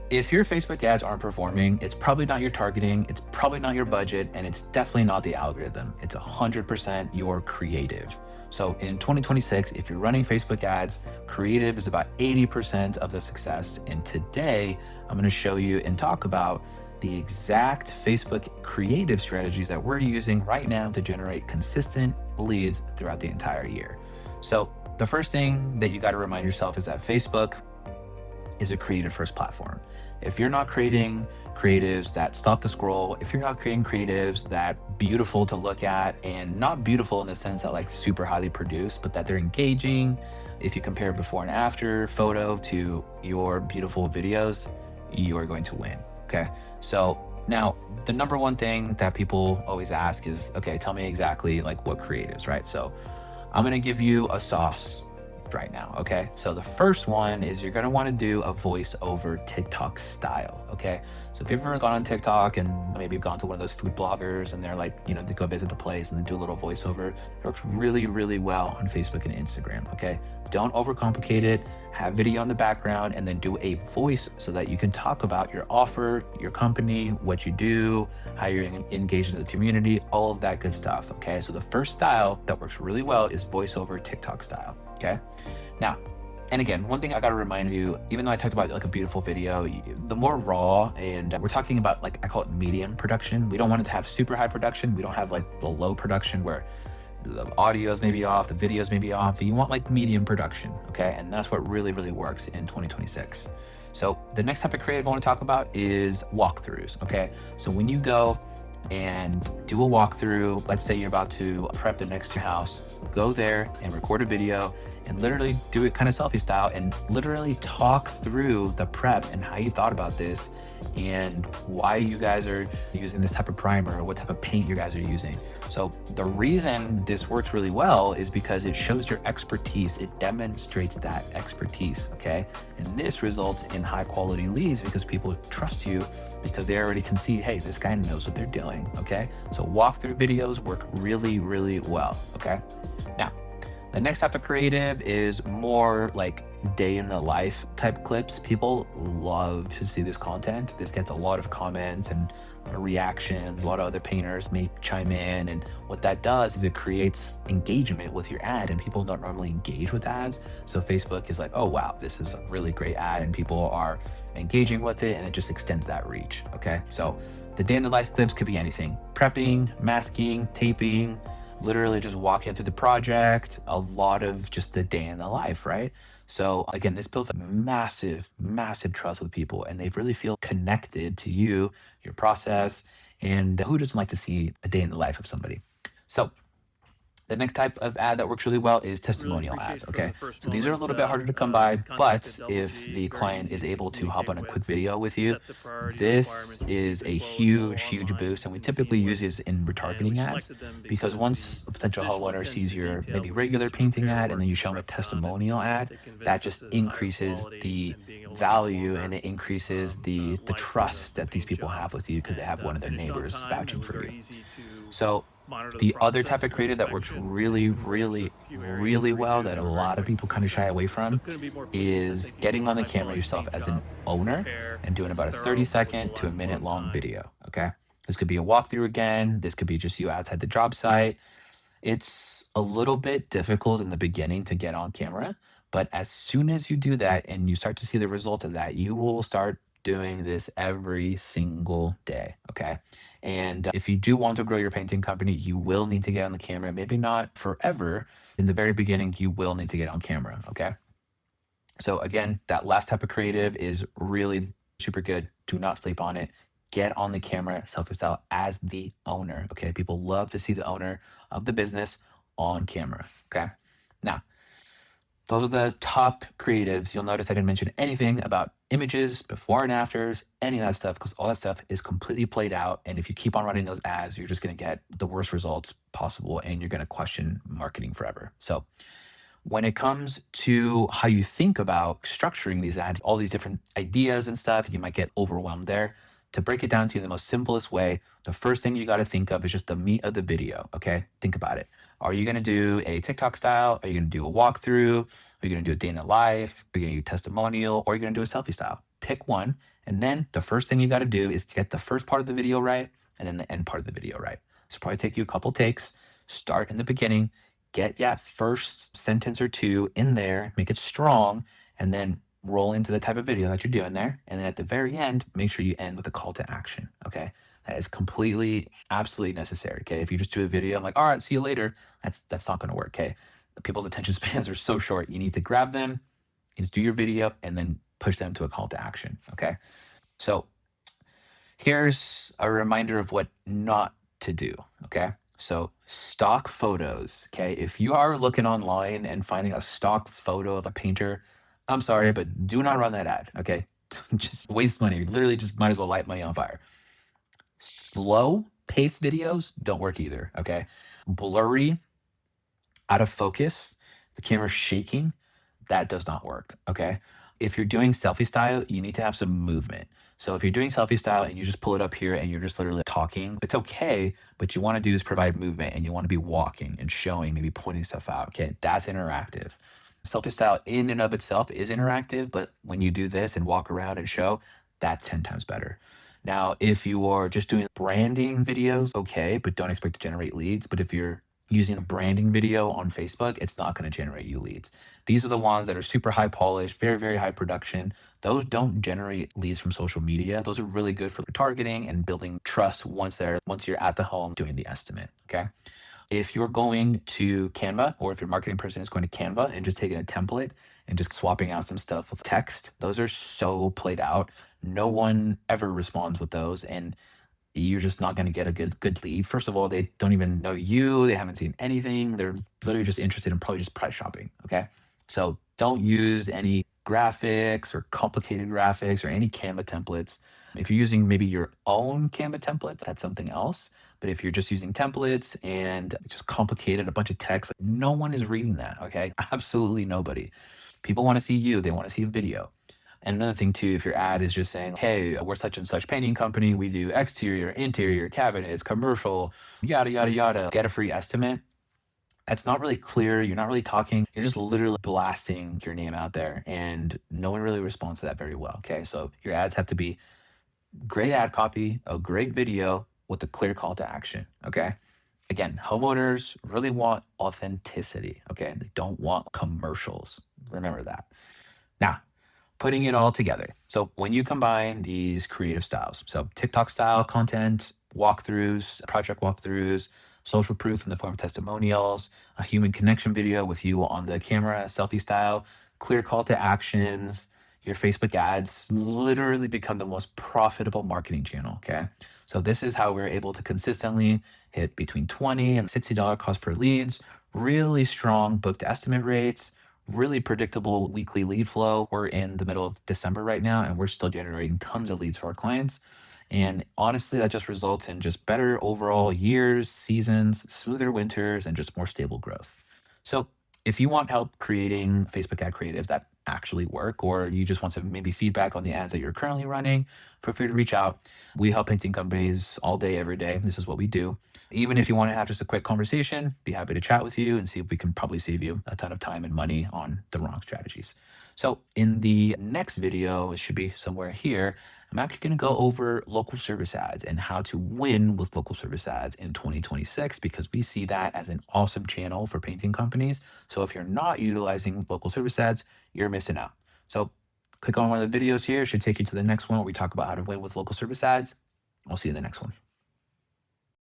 If your Facebook ads aren't performing, it's probably not your targeting, it's probably not your budget, and it's definitely not the algorithm. It's 100% your creative. So in 2026, if you're running Facebook ads, creative is about 80% of the success. And today, I'm going to show you and talk about the exact Facebook creative strategies that we're using right now to generate consistent leads throughout the entire year. So the first thing that you got to remind yourself is that Facebook is a creative first platform. If you're not creating creatives that stop the scroll, if you're not creating creatives that beautiful to look at, and not beautiful in the sense that like super highly produced, but that they're engaging, if you compare before and after photo to your beautiful videos, you are going to win. Okay. So now the number one thing that people always ask is, okay, tell me exactly like what creatives, right? So I'm going to give you a sauce right now. Okay. So the first one is you're going to want to do a voice over TikTok style. Okay. So if you've ever gone on TikTok and maybe you've gone to one of those food bloggers and they're like, they go visit the place and then do a little voiceover, it works really, really well on Facebook and Instagram. Okay. Don't overcomplicate it. Have video in the background and then do a voice so that you can talk about your offer, your company, what you do, how you're engaged in the community, all of that good stuff. Okay. So the first style that works really well is voiceover TikTok style. Okay. Now, and again, one thing I got to remind you, even though I talked about like a beautiful video, the more raw, and we're talking about like, I call it medium production. We don't want it to have super high production. We don't have like the low production where the audios may be off, the videos may be off, but you want like medium production. Okay. And that's what really, really works in 2026. So the next type of creative I want to talk about is walkthroughs. Okay. So when you go and do a walkthrough, let's say you're about to prep the next to your house, go there and record a video and literally do it kind of selfie style and literally talk through the prep and how you thought about this and why you guys are using this type of primer or what type of paint you guys are using. So the reason this works really well is because it shows your expertise. It demonstrates that expertise, okay? And this results in high quality leads because people trust you because they already can see, hey, this guy knows what they're doing, okay? So walkthrough videos work really, really well, okay? Now, the next type of creative is more like day in the life type clips. People love to see this content. This gets a lot of comments and reactions. A lot of other painters may chime in. And what that does is it creates engagement with your ad, and people don't normally engage with ads. So Facebook is like, oh, wow, this is a really great ad, and people are engaging with it, and it just extends that reach. Okay. So the day in the life clips could be anything: prepping, masking, taping, literally just walking through the project, a lot of just the day in the life, right? So again, this builds a massive, massive trust with people, and they really feel connected to you, your process, and who doesn't like to see a day in the life of somebody? So the next type of ad that works really well is Really testimonial appreciate ads. from Okay. the first So these are a moment, little bit harder to come by, contacted but out if we, the very client is easy to able to hop communicate on a with, quick video with you, set the priority this requirements to keep is it a quote huge, huge online boost. And we and typically use seamless. this in And we retargeting ads selected them because because the once a potential visual homeowner attention sees to your detail maybe we use regular to painting prepare ad and then you works show them a directly on it. testimonial ad, They that convinced us just it is higher increases quality the and being able to get value and longer it increases the life for trust the that these paint people job. have with you because they And have one of their finished on neighbors time. It vouching was for you. very easy to So monitor the the other process type of through creative that works inspection, really, and there was a really, few areas to really well redo that a that were very lot of quick people to kind do of shy so. away So from couldn't be more pleased as they is can do getting a on the high camera quality yourself paint as an job. The owner repair and doing was about a 30 thorough, which will second to a last a minute long long time. video. Okay. This could be a walkthrough again. This could be just you outside the job site. It's a little bit difficult in the beginning to get on camera, but as soon as you do that and you start to see the result of that, you will start doing this every single day. Okay. And if you do want to grow your painting company, you will need to get on the camera. Maybe not forever. In the very beginning, you will need to get on camera. Okay. So again, that last type of creative is really super good. Do not sleep on it. Get on the camera, selfie style, as the owner. Okay. People love to see the owner of the business on camera. Okay. Now, those are the top creatives. You'll notice I didn't mention anything about images, before and afters, any of that stuff, because all that stuff is completely played out. And if you keep on running those ads, you're just going to get the worst results possible and you're going to question marketing forever. So, when it comes to how you think about structuring these ads, all these different ideas and stuff, you might get overwhelmed there. To break it down to you in the most simplest way, the first thing you got to think of is just the meat of the video. Okay. Think about it. Are you going to do a TikTok style? Are you going to do a walkthrough? Are you going to do a day in the life? Are you going to do testimonial? Or are you going to do a selfie style? pick one. And then the first thing you got to do is get the first part of the video right and then the end part of the video right. So probably take you a couple takes, start in the beginning, get, yeah, first sentence or two in there, make it strong, and then roll into the type of video that you're doing there. And then at the very end, make sure you end with a call to action. Okay. That is completely, absolutely necessary. Okay. If you just do a video, I'm like, all right, see you later. That's not going to work. Okay. People's attention spans are so short. You need to grab them, you just do your video, and then push them to a call to action. Okay. So here's a reminder of what not to do. Okay. So stock photos. Okay. If you are looking online and finding a stock photo of a painter, I'm sorry, but do not run that ad. Okay. Just waste money. Literally just might as well light money on fire. Slow pace videos don't work either. Okay. Blurry, out of focus, the camera's shaking, that does not work. Okay. If you're doing selfie style, you need to have some movement. So if you're doing selfie style and you just pull it up here and you're just literally talking, it's okay. But you want to do is provide movement and you want to be walking and showing, maybe pointing stuff out. Okay. That's interactive. Selfie style in and of itself is interactive, but when you do this and walk around and show, that's 10 times better. Now, if you are just doing branding videos, okay, but don't expect to generate leads. But if you're using a branding video on Facebook, it's not going to generate you leads. These are the ones that are super high polished, very, very high production. Those don't generate leads from social media. Those are really good for targeting and building trust once you're at the home doing the estimate. Okay. If you're going to Canva, or if your marketing person is going to Canva and just taking a template and just swapping out some stuff with text, those are so played out. No one ever responds with those. And you're just not going to get a good lead. First of all, they don't even know you. They haven't seen anything. They're literally just interested in probably just price shopping. Okay. So don't use any graphics or complicated graphics or any Canva templates. If you're using maybe your own Canva template, that's something else. But if you're just using templates and just complicated, a bunch of text, no one is reading that. Okay. Absolutely nobody. People want to see you. They want to see a video. And another thing too, if your ad is just saying, hey, we're such and such painting company, we do exterior, interior, cabinets, commercial, yada, yada, yada, get a free estimate. That's not really clear. You're not really talking. You're just literally blasting your name out there. And no one really responds to that very well. Okay. So your ads have to be great ad copy, a great video with a clear call to action. Okay. Again, homeowners really want authenticity. Okay. They don't want commercials. Remember that. Now, putting it all together. So when you combine these creative styles, so TikTok style content, walkthroughs, project walkthroughs, social proof in the form of testimonials, a human connection video with you on the camera, selfie style, clear call to actions, your Facebook ads literally become the most profitable marketing channel. Okay. So this is how we're able to consistently hit between $20 and $60 cost per leads, really strong booked estimate rates, really predictable weekly lead flow. We're in the middle of December right now, and we're still generating tons of leads for our clients. And honestly, that just results in just better overall years, seasons, smoother winters, and just more stable growth. So if you want help creating Facebook ad creatives that actually work, or you just want some maybe feedback on the ads that you're currently running, feel free to reach out. We help painting companies all day, every day. This is what we do. Even if you want to have just a quick conversation, be happy to chat with you and see if we can probably save you a ton of time and money on the wrong strategies. So in the next video, it should be somewhere here, I'm actually going to go over local service ads and how to win with local service ads in 2026, because we see that as an awesome channel for painting companies. So if you're not utilizing local service ads, you're missing out. So click on one of the videos here. It should take you to the next one where we talk about how to win with local service ads. I'll see you in the next one.